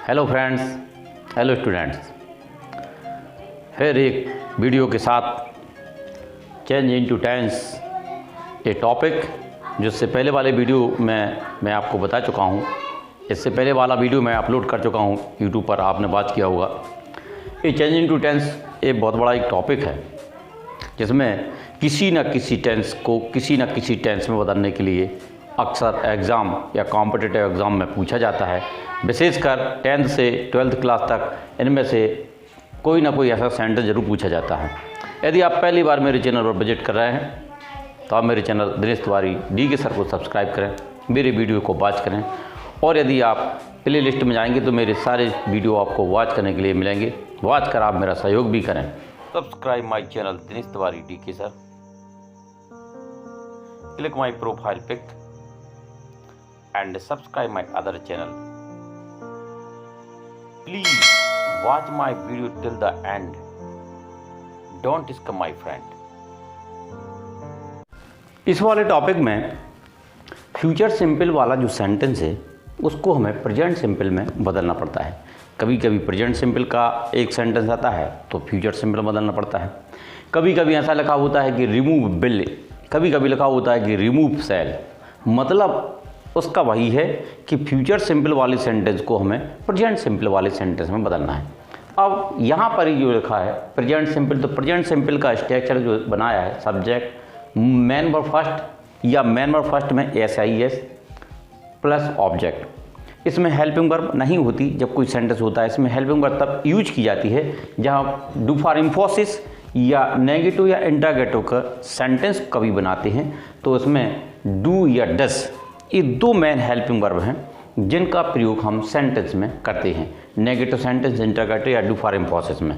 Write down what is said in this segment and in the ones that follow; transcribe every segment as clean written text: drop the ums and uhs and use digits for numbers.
Hello friends, hello students. फिर एक video के साथ चेंज इनटू टेंस ए टॉपिक, जिससे पहले वाले वीडियो में मैं आपको बता चुका हूँ। इससे पहले वाला वीडियो मैं अपलोड कर चुका हूँ यूट्यूब पर, आपने बात किया होगा। ये चेंज इनटू टेंस एक बहुत बड़ा एक टॉपिक है, जिसमें किसी न किसी टेंस को किसी न किसी टेंस में बदलने के लिए अक्सर एग्ज़ाम या कॉम्पिटिटिव एग्ज़ाम में पूछा जाता है। विशेषकर 10th से 12th क्लास तक इनमें से कोई ना कोई ऐसा सेंटेंस जरूर पूछा जाता है। यदि आप पहली बार मेरे चैनल पर विजिट कर रहे हैं तो आप मेरे channel Dinesh Tiwari D K sir को सब्सक्राइब करें, मेरे वीडियो को वॉच करें। और यदि आप प्ले लिस्ट में जाएंगे तो मेरे सारे वीडियो आपको वॉच करने के लिए मिलेंगे। वॉच कर आप मेरा सहयोग भी करें। Subscribe my channel Dinesh Tiwari D K sir. Click my profile pic and subscribe my other channel. Please watch my video till the end. Don't skip my friend. इस वाले टॉपिक में फ्यूचर सिंपल वाला जो सेंटेंस है उसको हमें प्रेजेंट सिंपल में बदलना पड़ता है। कभी कभी प्रेजेंट सिंपल का एक सेंटेंस आता है तो फ्यूचर सिंपल बदलना पड़ता है। कभी कभी ऐसा लिखा होता है कि रिमूव बिल, कभी कभी लिखा होता है कि रिमूव सेल। मतलब उसका वही है कि फ्यूचर सिंपल वाले सेंटेंस को हमें प्रेजेंट सिंपल वाले सेंटेंस में बदलना है। अब यहाँ पर ही जो लिखा है प्रेजेंट सिंपल, तो प्रेजेंट सिंपल का स्ट्रक्चर जो बनाया है, सब्जेक्ट मेन वर्ब फर्स्ट या मेन वर्ब फर्स्ट में SIS प्लस ऑब्जेक्ट। इसमें हेल्पिंग वर्ब नहीं होती जब कोई सेंटेंस होता है। इसमें हेल्पिंग वर्ब तब यूज की जाती है जहाँ डू फॉर इन्फोसिस या नेगेटिव या इंटरोगेटिव का सेंटेंस कभी बनाते हैं तो उसमें डू या डस, ये दो मेन हेल्पिंग वर्ब हैं जिनका प्रयोग हम सेंटेंस में करते हैं। नेगेटिव सेंटेंस, इंटरोगेटिव या डू फॉर इन्फोसिस में।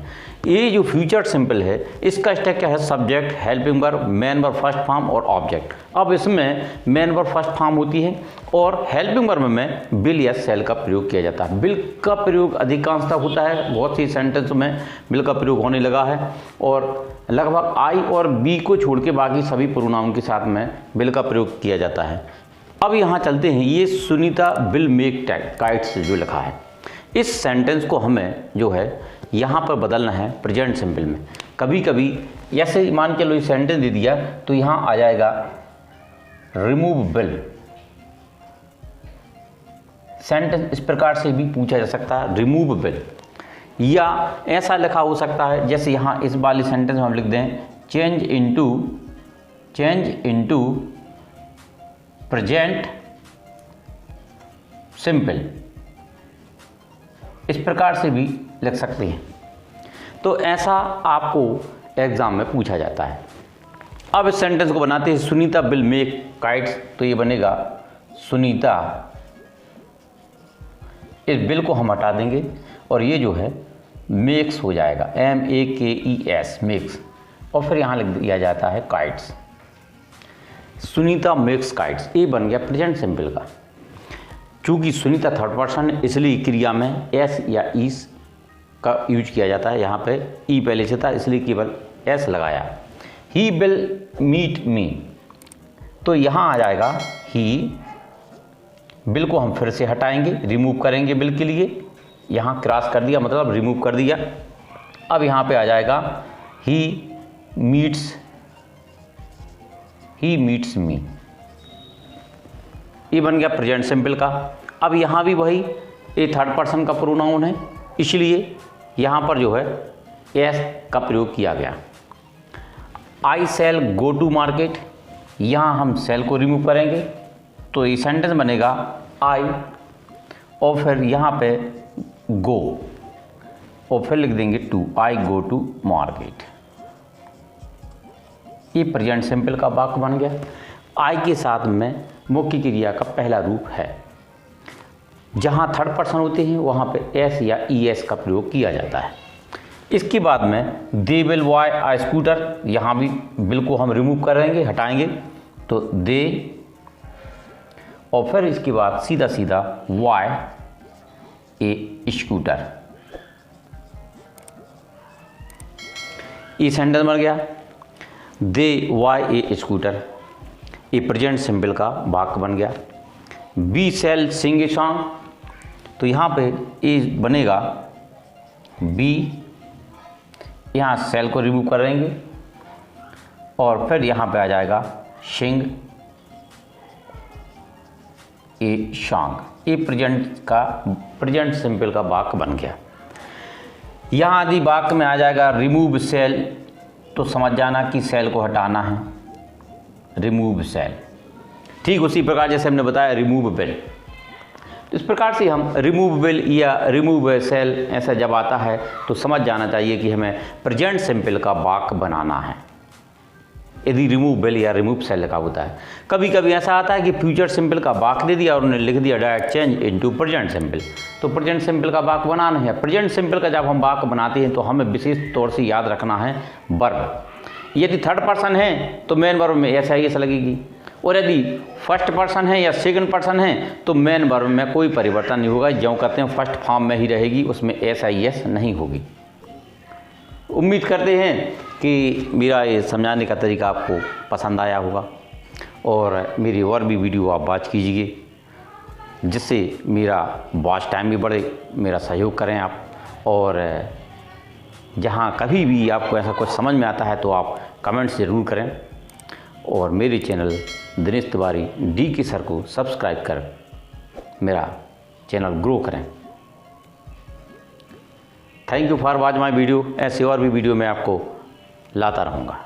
ये जो फ्यूचर सिंपल है इसका स्ट्रक्चर है subject, helping verb, main verb first form और ऑब्जेक्ट। अब इसमें मेन वर्ब फर्स्ट फॉर्म होती है और हेल्पिंग वर्ब में बिल या सेल का प्रयोग किया जाता है। बिल का प्रयोग अधिकांशतः होता है, बहुत सी सेंटेंस में बिल का प्रयोग होने लगा है और लगभग I और B को छोड़ के बाकी सभी प्रोनाउन के साथ में बिल का प्रयोग किया जाता है। अब यहाँ चलते हैं, ये सुनीता विल मेक काइट्स जो लिखा है, इस सेंटेंस को हमें जो है यहाँ पर बदलना है प्रेजेंट सिंपल में। कभी कभी ऐसे मान के लो ये सेंटेंस दे दिया तो यहाँ आ जाएगा रिमूव बिल। सेंटेंस इस प्रकार से भी पूछा जा सकता है, रिमूव बिल। या ऐसा लिखा हो सकता है जैसे यहाँ इस वाली सेंटेंस में हम लिख दें चेंज इनटू प्रेजेंट सिंपल। इस प्रकार से भी लिख सकते हैं। तो ऐसा आपको एग्जाम में पूछा जाता है। अब इस सेंटेंस को बनाते हैं सुनीता विल मेक काइट्स, तो ये बनेगा सुनीता, इस बिल को हम हटा देंगे और ये जो है मेक्स हो जाएगा, MAKES मेक्स, और फिर यहाँ लिख दिया जाता है काइट्स। सुनीता मेक्स काइट्स, ये बन गया प्रेजेंट सिंपल का। चूँकि सुनीता थर्ड पर्सन है इसलिए क्रिया में S या ईस का यूज किया जाता है। यहाँ पे ई पहले से था इसलिए केवल S लगाया। ही विल मीट मी, तो यहाँ आ जाएगा ही। बिल को हम फिर से हटाएंगे, रिमूव करेंगे बिल के लिए। यहाँ क्रॉस कर दिया मतलब रिमूव कर दिया। अब यहाँ पे आ जाएगा ही मीट्स मी, ये बन गया प्रेजेंट सिंपल का। अब यहाँ भी वही, ये थर्ड पर्सन का प्रोनाउन है इसलिए यहाँ पर जो है एस का प्रयोग किया गया। आई सेल गो टू मार्केट, यहाँ हम सेल को रिमूव करेंगे तो ये सेंटेंस बनेगा आई और फिर यहाँ पे गो और फिर लिख देंगे two, I go to market. ये प्रेजेंट सिंपल का वाक्य बन गया। आई के साथ में मुख्य क्रिया का पहला रूप है। जहाँ थर्ड पर्सन होते हैं वहाँ पे S या ES का प्रयोग किया जाता है। इसके बाद में they will buy a scooter, यहाँ भी बिल को हम रिमूव करेंगे, हटाएंगे तो दे, और फिर इसके बाद सीधा सीधा बाय ए स्कूटर। ये सेंटेंस बन गया दे वाई ए स्कूटर, ये प्रेजेंट सिंपल का वाक्य बन गया। बी सेल सिंग ए सॉन्ग, तो यहाँ पे ए बनेगा बी, यहाँ सेल को रिमूव करेंगे और फिर यहाँ पे आ जाएगा शिंग, ए शांग। ये प्रेजेंट सिंपल का वाक्य बन गया। यहाँ यदि वाक्य में आ जाएगा रिमूव सेल, तो समझ जाना कि सेल को हटाना है, रिमूव सेल। ठीक उसी प्रकार जैसे हमने बताया रिमूव बिल, तो इस प्रकार से हम रिमूव बिल या रिमूव सेल ऐसा जब आता है तो समझ जाना चाहिए कि हमें प्रेजेंट सिंपल का वाक्य बनाना है यदि रिमूव बिल या रिमूव सेल का होता है। कभी कभी ऐसा आता है कि फ्यूचर सिंपल का वाक्य दे दिया और उन्होंने लिख दिया direct change into present simple, तो प्रेजेंट सिंपल का वाक्य बनाना है। प्रेजेंट सिंपल का जब हम वाक्य बनाते हैं तो हमें विशेष तौर से याद रखना है वर्ब। यदि थर्ड पर्सन है तो मेन वर्ब में एस आई एस लगेगी, और यदि फर्स्ट पर्सन है या सेकंड पर्सन है तो मेन वर्ब में कोई परिवर्तन नहीं होगा, जो कहते हैं फर्स्ट फॉर्म में ही रहेगी, उसमें एस आई एस नहीं होगी। उम्मीद करते हैं कि मेरा ये समझाने का तरीका आपको पसंद आया होगा और मेरी और भी वीडियो आप वॉच कीजिए, जिससे मेरा वॉच टाइम भी बढ़े, मेरा सहयोग करें आप। और जहाँ कभी भी आपको ऐसा कुछ समझ में आता है तो आप कमेंट्स ज़रूर करें और मेरे channel Dinesh Tiwari D K sir को सब्सक्राइब कर मेरा चैनल ग्रो करें। Thank you for watch my video. ऐसे और भी वीडियो मैं आपको लाता रहूँगा।